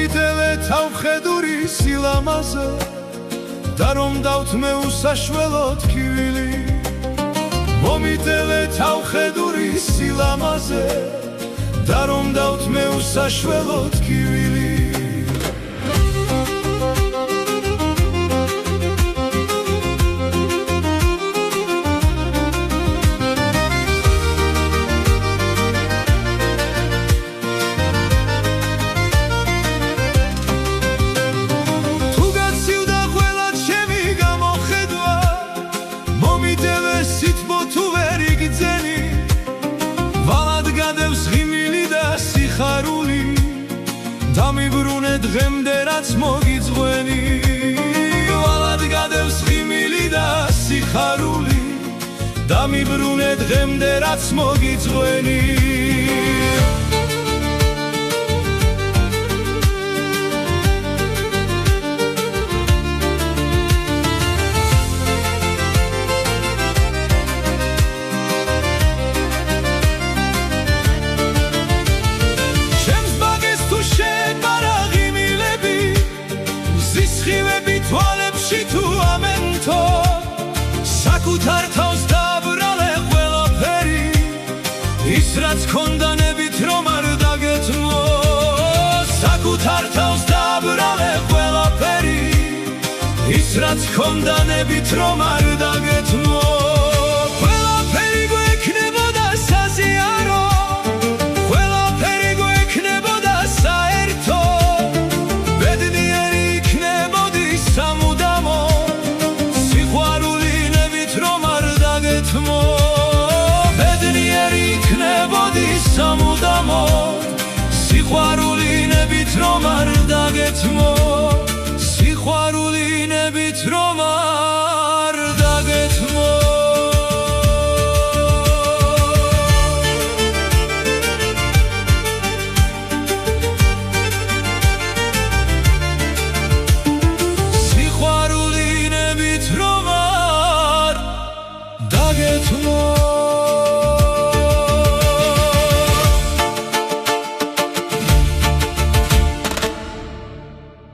მომიდელე თავხედური სილამაზე და რომ დავთმე უსაშველოდ კივილი მომიდელე თავხედური სილამაზე და რომ დავთმე უსაშველოდ კივილი დამიბრუნე დღემდე რაც მოგიძღვენი ვალად გადევს ღიმილი და სიხარული დამიბრუნე დღემდე რაც მოგიძღვენი საკუთარ თავს დაბრალე ყველაფერი ის რაც ქონდა ნებით რომ არ დაგეთმო საკუთარ თავს დაბრალე ყველაფერი ის რაც ქონდა ნებით რომ არ დაგეთმო ყველაფერი გვექნებოდა საზიარო ყველაფერი გვექნებოდა საერთო ბედნიერი იქნებოდი სამუდამო ბედნიერი იქნებოდი სამუდამო სიყვარული ნებით რომ არ დაგეთმო